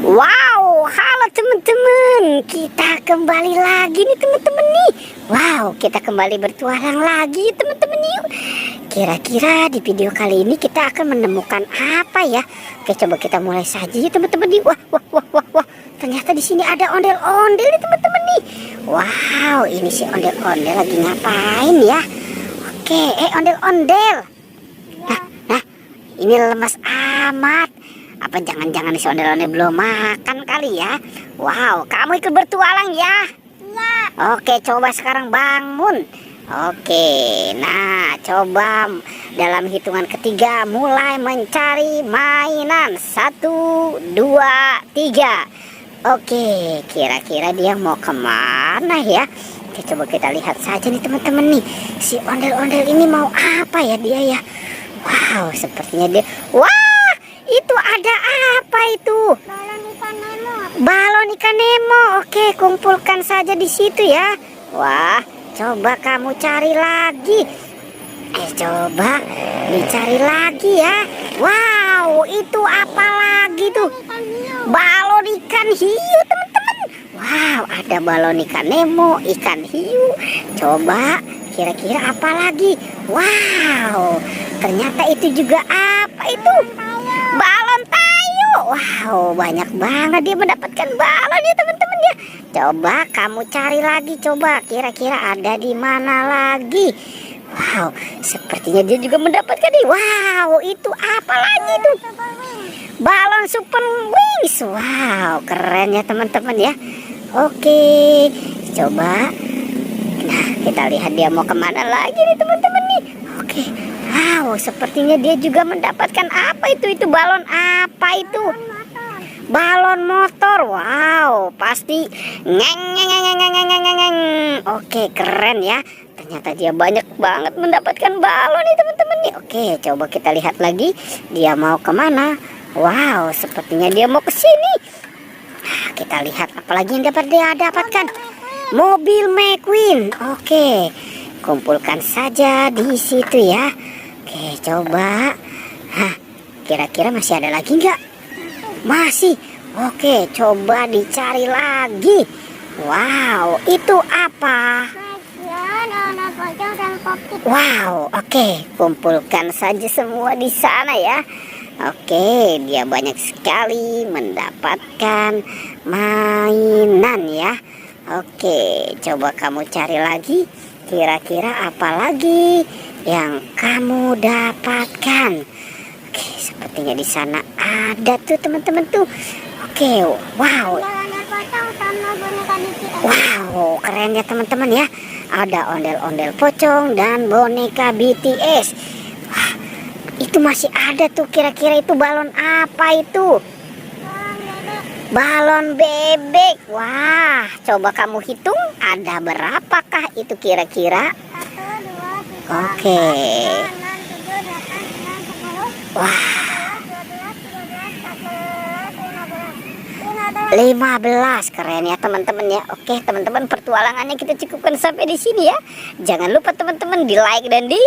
Wow, halo teman-teman. Kita kembali lagi nih teman-teman nih. Wow, kita kembali bertualang lagi teman-teman yuk. Kira-kira di video kali ini kita akan menemukan apa ya? Oke, coba kita mulai saja ya teman-teman nih. Wah. Ternyata di sini ada ondel-ondel nih teman-teman nih. Wow, ini si ondel-ondel lagi ngapain ya? Oke, ondel-ondel. Nah, ini lemas amat. Apa jangan-jangan si ondel-ondel belum makan kali ya? Wow, kamu ikut bertualang ya? Ya. Oke, coba sekarang bangun. Oke, nah coba dalam hitungan ketiga mulai mencari mainan. 1, 2, 3. Oke, kira-kira dia mau kemana ya? Oke, coba kita lihat saja nih teman-teman nih. Si ondel-ondel ini mau apa ya dia ya? Wow, sepertinya dia... Wah! Itu ada apa itu? Balon ikan Nemo. Balon ikan Nemo. Oke, kumpulkan saja di situ ya. Wah, coba kamu cari lagi. Coba dicari lagi ya. Wow, itu apa lagi tuh? Ikan hiu. Balon ikan hiu, teman-teman. Wow, ada balon ikan Nemo, ikan hiu. Coba kira-kira apa lagi? Wow, ternyata itu juga apa itu? Balon tayo. Wow, banyak banget dia mendapatkan balon ya teman-teman ya. Coba kamu cari lagi, coba kira-kira ada di mana lagi. Wow, sepertinya dia juga mendapatkan nih. Wow, itu apa lagi tuh? Balon super wings. Wow, keren ya teman-teman ya. Oke, coba. Nah, kita lihat dia mau kemana lagi nih teman-teman nih. Oke. Wow, sepertinya dia juga mendapatkan apa itu? Itu balon apa itu? Balon motor. Wow, pasti ngeng. Oke, keren ya. Ternyata dia banyak banget mendapatkan balon nih teman-teman nih. Oke, coba kita lihat lagi. Dia mau kemana? Wow, sepertinya dia mau ke sini. Nah, kita lihat apalagi yang dapat dia dapatkan. Mobil McQueen. Oke, kumpulkan saja di situ ya. Oke, coba. Hah, kira-kira masih ada lagi nggak? Masih. Oke, coba dicari lagi. Wow, itu apa? Wow, oke, kumpulkan saja semua di sana ya. Oke, dia banyak sekali mendapatkan mainan ya. Oke, coba kamu cari lagi. Kira-kira apa lagi yang kamu dapatkan? Oke, sepertinya di sana ada tuh teman-teman tuh. Oke, wow. Wow, keren ya teman-teman ya. Ada ondel-ondel pocong dan boneka BTS. Wah, itu masih ada tuh. Kira-kira itu balon apa itu? Balon bebek. Wah, coba kamu hitung ada berapakah itu kira-kira? 1, 2, 3, Oke. 4, 5, 6, 7, 8, 9, 10. Wah, 12, 13, 14, 15. 15. Keren ya teman-teman ya. Oke, teman-teman, pertualangannya kita cukupkan sampai di sini ya. Jangan lupa teman-teman di like dan di